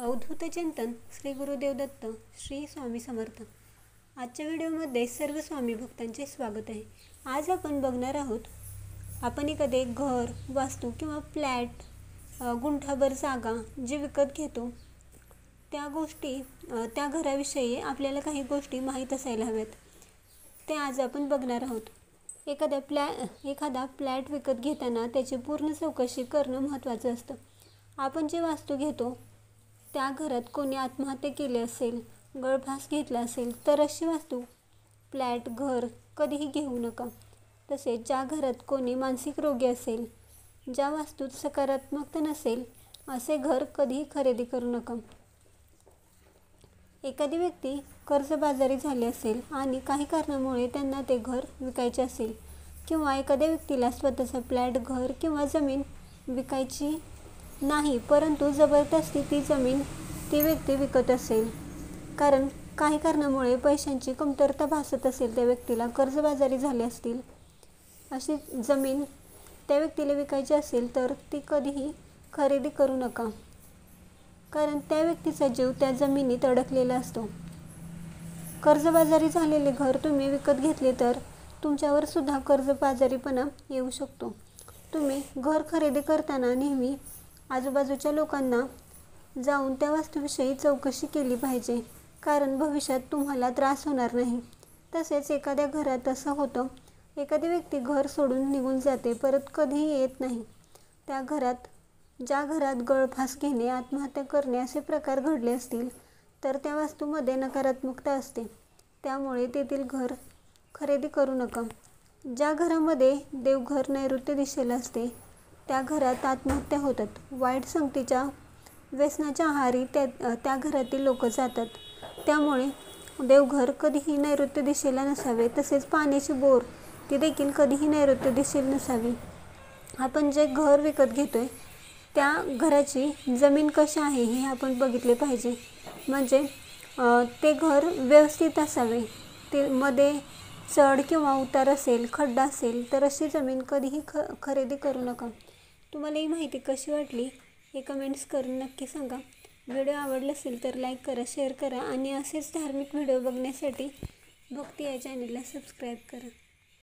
अवधूत चिंतन श्री गुरुदेव दत्त श्री स्वामी समर्थ। आजच्या व्हिडिओमध्ये सर्व स्वामी भक्तांचे स्वागत आहे। आज आपण बघणार आहोत, आपण एखादे घर, वास्तू किंवा फ्लॅट, गुंठाभर जागा जे विकत घेतो त्या घराविषयी आपल्याला काही गोष्टी माहीत असायला हव्यात, ते आज आपण बघणार आहोत। एखादा फ्लॅट विकत घेताना त्याची पूर्ण चौकशी करणं महत्त्वाचं असतं। आपण जे वास्तू घेतो त्या घरात कोणी आत्महत्या केली असेल, गळफास घेतला असेल तर अशी वास्तू, फ्लॅट, घर कधीही घेऊ नका। तसेच ज्या घरात कोणी मानसिक रोगी असेल, ज्या वास्तूत सकारात्मकता नसेल असे घर कधीही खरेदी करू नका। एखादी व्यक्ती कर्जबाजारी झाली असेल आणि काही कारणामुळे त्यांना ते घर विकायचे असेल, किंवा एखाद्या व्यक्तीला स्वतःचा फ्लॅट, घर किंवा जमीन विकायची नाही परंतु जबरदस्ती ती जमीन ती व्यक्ती विकत असेल, कारण काही कारणामुळे पैशांची कमतरता भासत असेल, त्या व्यक्तीला कर्जबाजारी झाले असतील, अशी जमीन त्या व्यक्तीला विकायची असेल तर ती कधीही खरेदी करू नका, कारण त्या व्यक्तीचा जीव त्या जमिनीत अडकलेला असतो। कर्जबाजारी झालेले घर तुम्ही विकत घेतले तर तुमच्यावर सुद्धा कर्जबाजारीपणा येऊ शकतो। तुम्ही घर खरेदी करताना नेहमी आजूबाजूच्या लोकांना जाऊन त्या वास्तूविषयी चौकशी केली पाहिजे, कारण भविष्यात तुम्हाला त्रास होणार नाही। तसेच एखाद्या घरात असं होतं, एखादी व्यक्ती घर सोडून निघून जाते, परत कधीही येत नाही। ज्या घरात गळफास घेणे, आत्महत्या करणे असे प्रकार घडले असतील तर त्या वास्तूमध्ये नकारात्मकता असते, त्यामुळे तेथील घर खरेदी करू नका। ज्या घरामध्ये देवघर नैऋत्य दिशेला असते त्या घरात आत्महत्या होतात। वाईट संगतीच्या व्यसनाच्या आहारी त्या घरातील लोक जातात, त्यामुळे देवघर कधीही नैऋत्य दिशेला नसावे। तसेच पाण्याची बोर ती देखील कधीही नैऋत्य दिशेला नसावी। आपण जे घर विकत घेतोय त्या घराची जमीन कशी आहे हे आपण बघितले पाहिजे, म्हणजे ते घर व्यवस्थित असावे। ते मध्ये चढ किंवा उतार असेल, खड्डा असेल तर अशी जमीन कधीही खरेदी करू नका। तुम्हाला ही माहिती कशी वाटली हे कमेंट्स करून नक्की सांगा। व्हिडिओ आवडला असेल तर लाईक करा, शेअर करा आणि असेच धार्मिक व्हिडिओ बघण्यासाठी भक्ती या चॅनलला सबस्क्राईब करा।